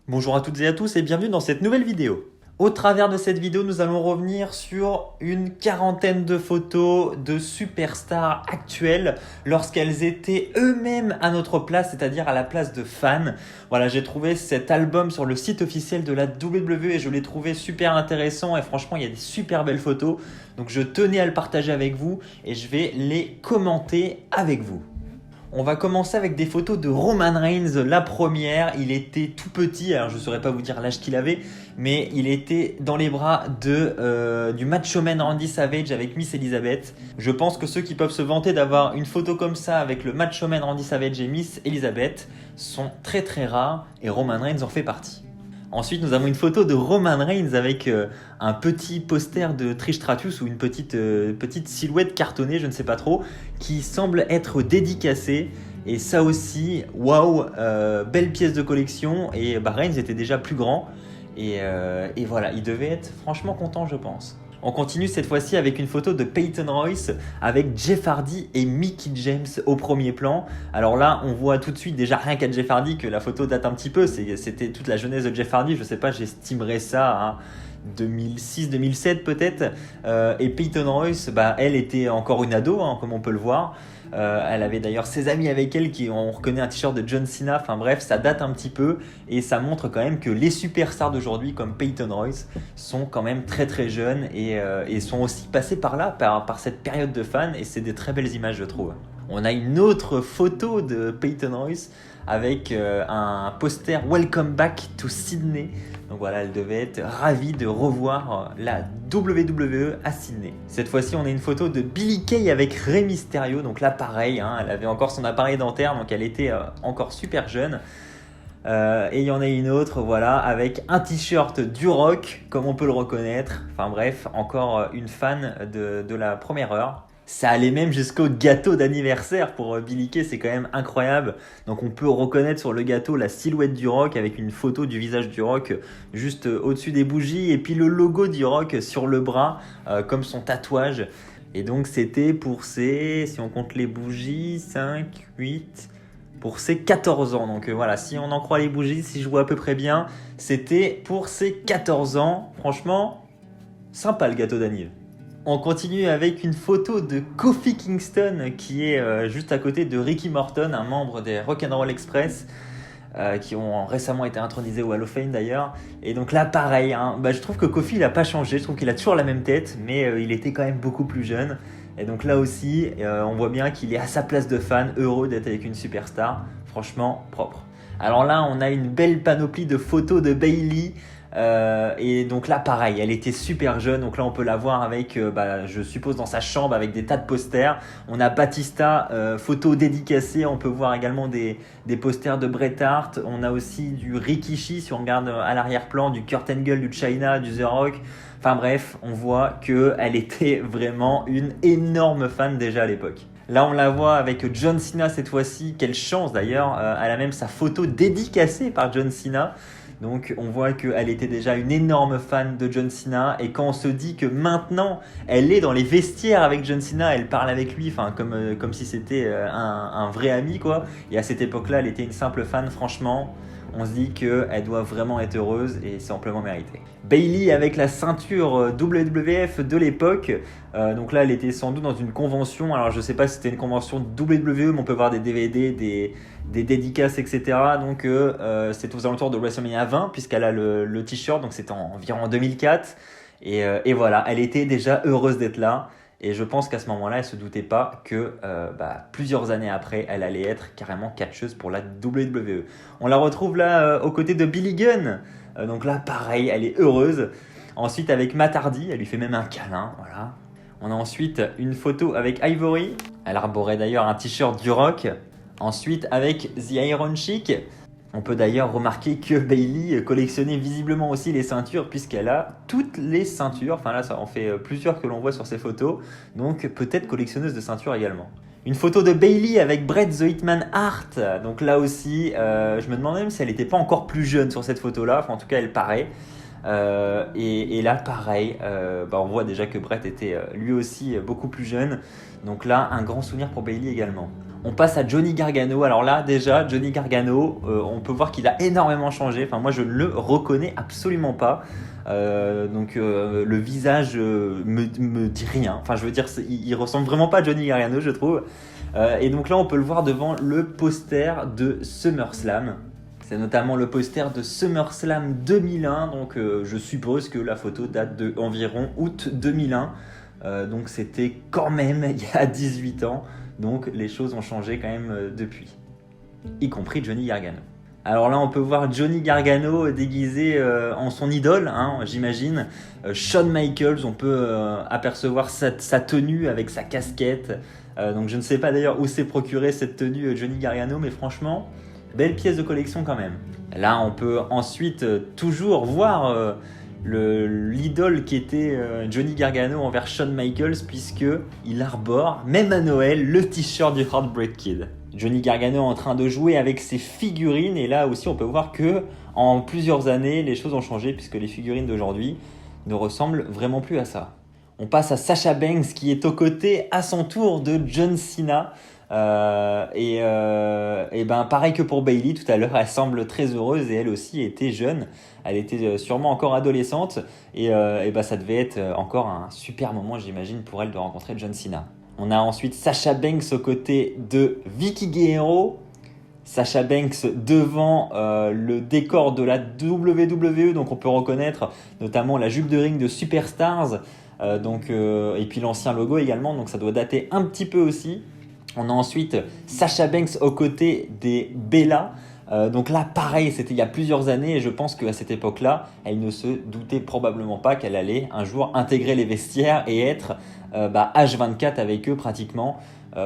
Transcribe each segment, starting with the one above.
Bonjour à toutes et à tous et bienvenue dans cette nouvelle vidéo. Au travers de cette vidéo, nous allons revenir sur une quarantaine de photos de superstars actuelles lorsqu'elles étaient eux-mêmes à notre place, c'est-à-dire à la place de fans. Voilà, j'ai trouvé cet album sur le site officiel de la WWE et je l'ai trouvé super intéressant et franchement, il y a des super belles photos. Donc je tenais à le partager avec vous et je vais les commenter avec vous. On va commencer avec des photos de Roman Reigns. La première, il était tout petit, alors je ne saurais pas vous dire l'âge qu'il avait, mais il était dans les bras du Macho Man Randy Savage avec Miss Elizabeth. Je pense que ceux qui peuvent se vanter d'avoir une photo comme ça avec le Macho Man Randy Savage et Miss Elizabeth sont très très rares et Roman Reigns en fait partie. Ensuite, nous avons une photo de Roman Reigns avec un petit poster de Trish Stratus ou une petite silhouette cartonnée, je ne sais pas trop, qui semble être dédicacée. Et ça aussi, waouh, belle pièce de collection. Et Reigns était déjà plus grand. Et voilà, il devait être franchement content, je pense. On continue cette fois-ci avec une photo de Peyton Royce avec Jeff Hardy et Mickie James au premier plan. Alors là, on voit tout de suite déjà rien qu'à Jeff Hardy que la photo date un petit peu. C'était toute la jeunesse de Jeff Hardy. Je sais pas, j'estimerais ça à 2006-2007 peut-être. Et Peyton Royce, elle était encore une ado, comme on peut le voir. Elle avait d'ailleurs ses amis avec elle on reconnaît un t-shirt de John Cena. Enfin bref, ça date un petit peu et ça montre quand même que les superstars d'aujourd'hui comme Peyton Royce sont quand même très très jeunes et sont aussi passés par là, par cette période de fans et c'est des très belles images je trouve. On a une autre photo de Peyton Royce avec un poster Welcome Back to Sydney. Donc voilà, elle devait être ravie de revoir la WWE à Sydney. Cette fois-ci, on a une photo de Billie Kay avec Rey Mysterio. Donc là, pareil, elle avait encore son appareil dentaire, donc elle était encore super jeune. Et il y en a une autre, voilà, avec un t-shirt du Rock, comme on peut le reconnaître. Enfin bref, encore une fan de la première heure. Ça allait même jusqu'au gâteau d'anniversaire pour Billie Kay, c'est quand même incroyable. Donc on peut reconnaître sur le gâteau la silhouette du Rock avec une photo du visage du Rock juste au-dessus des bougies et puis le logo du Rock sur le bras comme son tatouage. Et donc c'était pour si on compte les bougies, 5, 8, pour ses 14 ans. Donc voilà, si on en croit les bougies, si je vois à peu près bien, c'était pour ses 14 ans. Franchement, sympa le gâteau d'anniversaire. On continue avec une photo de Kofi Kingston qui est juste à côté de Ricky Morton, un membre des Rock'n'Roll Express qui ont récemment été intronisés au Hall of Fame d'ailleurs. Et donc là pareil, je trouve que Kofi il n'a pas changé, je trouve qu'il a toujours la même tête mais il était quand même beaucoup plus jeune. Et donc là aussi on voit bien qu'il est à sa place de fan, heureux d'être avec une superstar, franchement propre. Alors là on a une belle panoplie de photos de Bayley. Et donc là pareil, elle était super jeune, donc là on peut la voir avec, je suppose dans sa chambre avec des tas de posters. On a Batista, photo dédicacée, on peut voir également des posters de Bret Hart. On a aussi du Rikishi, si on regarde à l'arrière-plan, du Kurt Angle, du Chyna, du The Rock. Enfin bref, on voit qu'elle était vraiment une énorme fan déjà à l'époque. Là, on la voit avec John Cena cette fois-ci. Quelle chance d'ailleurs. Elle a même sa photo dédicacée par John Cena. Donc on voit qu'elle était déjà une énorme fan de John Cena et quand on se dit que maintenant elle est dans les vestiaires avec John Cena, elle parle avec lui comme si c'était un vrai ami quoi. Et à cette époque-là, elle était une simple fan, franchement. On se dit qu'elle doit vraiment être heureuse et c'est amplement mérité. Bayley avec la ceinture WWF de l'époque. Donc là, elle était sans doute dans une convention. Alors je sais pas si c'était une convention WWE, mais on peut voir des DVD, des dédicaces, etc. Donc c'est aux alentours de WrestleMania 20 puisqu'elle a le t-shirt. Donc c'était environ en 2004. Et voilà, elle était déjà heureuse d'être là. Et je pense qu'à ce moment-là, elle ne se doutait pas que plusieurs années après, elle allait être carrément catcheuse pour la WWE. On la retrouve là aux côtés de Billy Gunn. Donc là, pareil, elle est heureuse. Ensuite, avec Matt Hardy, elle lui fait même un câlin. Voilà. On a ensuite une photo avec Ivory. Elle arborait d'ailleurs un t-shirt du Rock. Ensuite, avec The Iron Sheik. On peut d'ailleurs remarquer que Bayley collectionnait visiblement aussi les ceintures puisqu'elle a toutes les ceintures. Enfin là, ça en fait plusieurs que l'on voit sur ces photos. Donc peut-être collectionneuse de ceintures également. Une photo de Bayley avec Bret The Hitman Hart. Donc là aussi, je me demandais même si elle n'était pas encore plus jeune sur cette photo-là. Enfin, en tout cas, elle paraît. Et là, pareil, on voit déjà que Bret était lui aussi beaucoup plus jeune. Donc là, un grand souvenir pour Bayley également. On passe à Johnny Gargano. Alors là, déjà, Johnny Gargano, on peut voir qu'il a énormément changé. Enfin, moi, je ne le reconnais absolument pas. Le visage me dit rien. Enfin, je veux dire, il ressemble vraiment pas à Johnny Gargano, je trouve. Et donc là, on peut le voir devant le poster de SummerSlam. C'est notamment le poster de SummerSlam 2001. Donc, je suppose que la photo date de environ août 2001. Donc, c'était quand même il y a 18 ans. Donc, les choses ont changé quand même depuis. Y compris Johnny Gargano. Alors là, on peut voir Johnny Gargano déguisé en son idole, hein, j'imagine. Shawn Michaels, on peut apercevoir sa tenue avec sa casquette. Donc je ne sais pas d'ailleurs où s'est procuré cette tenue Johnny Gargano, mais franchement, belle pièce de collection quand même. Là, on peut ensuite toujours voir l'idole qui était Johnny Gargano envers Shawn Michaels, puisqu'il arbore, même à Noël, le t-shirt du Heartbreak Kid. Johnny Gargano est en train de jouer avec ses figurines, et là aussi on peut voir que en plusieurs années les choses ont changé, puisque les figurines d'aujourd'hui ne ressemblent vraiment plus à ça. On passe à Sasha Banks qui est aux côtés à son tour de John Cena. Pareil que pour Bayley tout à l'heure, elle semble très heureuse et elle aussi était jeune. Elle était sûrement encore adolescente et ça devait être encore un super moment, j'imagine, pour elle de rencontrer John Cena. On a ensuite Sasha Banks aux côtés de Vickie Guerrero. Sasha Banks devant le décor de la WWE, donc on peut reconnaître notamment la jupe de ring de Superstars, et puis l'ancien logo également, donc ça doit dater un petit peu aussi. On a ensuite Sasha Banks aux côtés des Bella. Donc là, pareil, c'était il y a plusieurs années et je pense qu'à cette époque-là, elle ne se doutait probablement pas qu'elle allait un jour intégrer les vestiaires et être H24 avec eux pratiquement.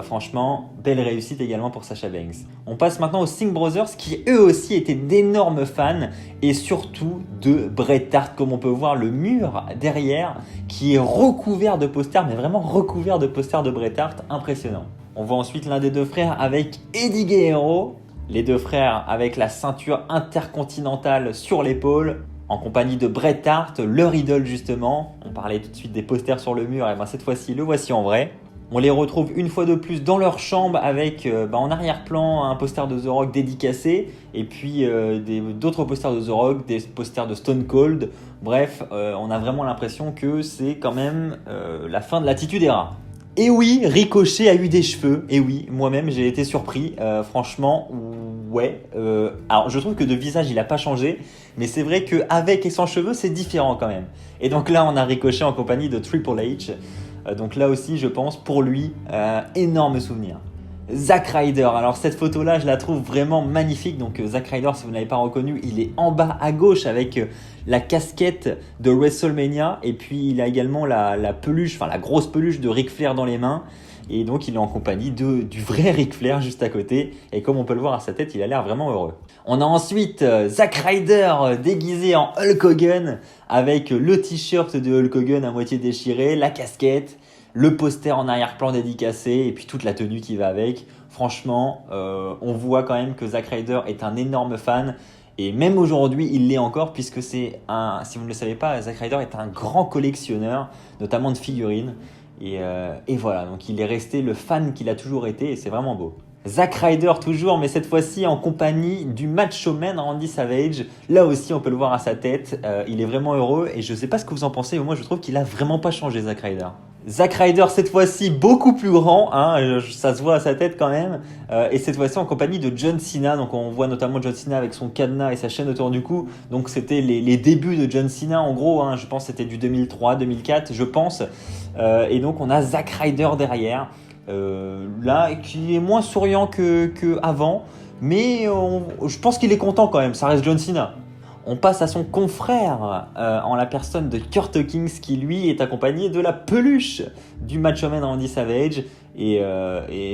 Franchement, belle réussite également pour Sasha Banks. On passe maintenant aux Singh Brothers qui eux aussi étaient d'énormes fans et surtout de Bret Hart, comme on peut voir le mur derrière qui est recouvert de posters, mais vraiment recouvert de posters de Bret Hart, impressionnant. On voit ensuite l'un des deux frères avec Eddie Guerrero, les deux frères avec la ceinture intercontinentale sur l'épaule, en compagnie de Bret Hart, leur idole justement. On parlait tout de suite des posters sur le mur, et cette fois-ci le voici en vrai. On les retrouve une fois de plus dans leur chambre avec en arrière-plan un poster de The Rock dédicacé et puis d'autres posters de The Rock, des posters de Stone Cold. Bref, on a vraiment l'impression que c'est quand même la fin de l'Attitude Era. Et oui, Ricochet a eu des cheveux. Et oui, moi-même j'ai été surpris. Franchement, ouais. Alors je trouve que de visage il n'a pas changé, mais c'est vrai qu'avec et sans cheveux c'est différent quand même. Et donc là on a Ricochet en compagnie de Triple H. Donc là aussi je pense pour lui, énorme souvenir. Zack Ryder, alors cette photo là je la trouve vraiment magnifique. Donc Zack Ryder, si vous ne l'avez pas reconnu, il est en bas à gauche avec la casquette de WrestleMania et puis il a également la peluche, enfin la grosse peluche de Ric Flair dans les mains. Et donc il est en compagnie du vrai Ric Flair juste à côté, et comme on peut le voir à sa tête, il a l'air vraiment heureux. On a ensuite Zack Ryder déguisé en Hulk Hogan avec le t-shirt de Hulk Hogan à moitié déchiré, la casquette, le poster en arrière-plan dédicacé et puis toute la tenue qui va avec. Franchement, on voit quand même que Zack Ryder est un énorme fan. Et même aujourd'hui, il l'est encore puisque si vous ne le savez pas, Zack Ryder est un grand collectionneur, notamment de figurines. Et voilà, donc il est resté le fan qu'il a toujours été et c'est vraiment beau. Zack Ryder toujours, mais cette fois-ci en compagnie du Macho Man Randy Savage. Là aussi, on peut le voir à sa tête. Il est vraiment heureux et je ne sais pas ce que vous en pensez, mais moi je trouve qu'il a vraiment pas changé, Zack Ryder. Zack Ryder cette fois-ci beaucoup plus grand, hein, ça se voit à sa tête quand même, et cette fois-ci en compagnie de John Cena. Donc on voit notamment John Cena avec son cadenas et sa chaîne autour du cou. Donc c'était les débuts de John Cena en gros, hein, je pense que c'était du 2003-2004 je pense. Et donc on a Zack Ryder derrière, là qui est moins souriant que avant, mais je pense qu'il est content quand même, ça reste John Cena. On passe à son confrère en la personne de Kurt Hawkins qui lui est accompagné de la peluche du Macho Man Randy Savage et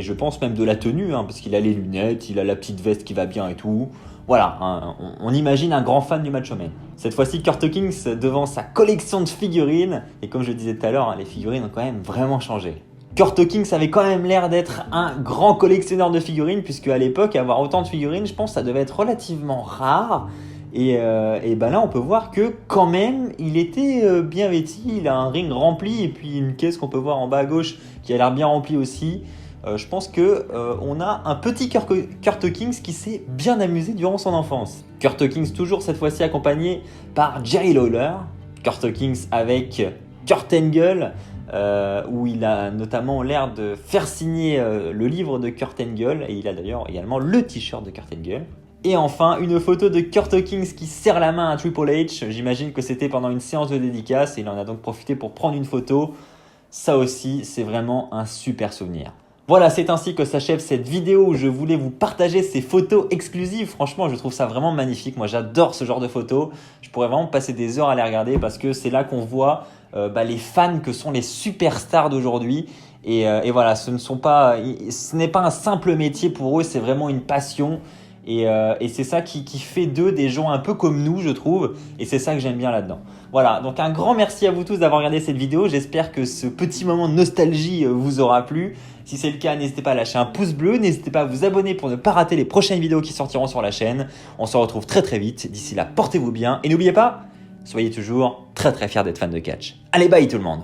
je pense même de la tenue, hein, parce qu'il a les lunettes, il a la petite veste qui va bien et tout. Voilà, hein, on imagine un grand fan du Macho Man. Cette fois-ci, Kurt Hawkins devant sa collection de figurines. Et comme je le disais tout à l'heure, hein, les figurines ont quand même vraiment changé. Kurt Hawkins avait quand même l'air d'être un grand collectionneur de figurines, puisque à l'époque, avoir autant de figurines, je pense que ça devait être relativement rare. Et là, on peut voir que quand même, il était bien vêtu. Il a un ring rempli et puis une caisse qu'on peut voir en bas à gauche qui a l'air bien remplie aussi. je pense que on a un petit Kurt Hawkins qui s'est bien amusé durant son enfance. Kurt Hawkins toujours cette fois-ci accompagné par Jerry Lawler. Kurt Hawkins avec Kurt Angle, où il a notamment l'air de faire signer le livre de Kurt Angle, et il a d'ailleurs également le t-shirt de Kurt Angle. Et enfin, une photo de Kurt Hawkins qui serre la main à Triple H. J'imagine que c'était pendant une séance de dédicace et il en a donc profité pour prendre une photo. Ça aussi, c'est vraiment un super souvenir. Voilà, c'est ainsi que s'achève cette vidéo où je voulais vous partager ces photos exclusives. Franchement, je trouve ça vraiment magnifique. Moi, j'adore ce genre de photos. Je pourrais vraiment passer des heures à les regarder parce que c'est là qu'on voit les fans que sont les superstars d'aujourd'hui. Et voilà, ce n'est pas un simple métier pour eux, c'est vraiment une passion. Et c'est ça qui fait d'eux des gens un peu comme nous, je trouve. Et c'est ça que j'aime bien là-dedans. Voilà, donc un grand merci à vous tous d'avoir regardé cette vidéo. J'espère que ce petit moment de nostalgie vous aura plu. Si c'est le cas, n'hésitez pas à lâcher un pouce bleu. N'hésitez pas à vous abonner pour ne pas rater les prochaines vidéos qui sortiront sur la chaîne. On se retrouve très très vite. D'ici là, portez-vous bien. Et n'oubliez pas, soyez toujours très très fiers d'être fan de catch. Allez, bye tout le monde!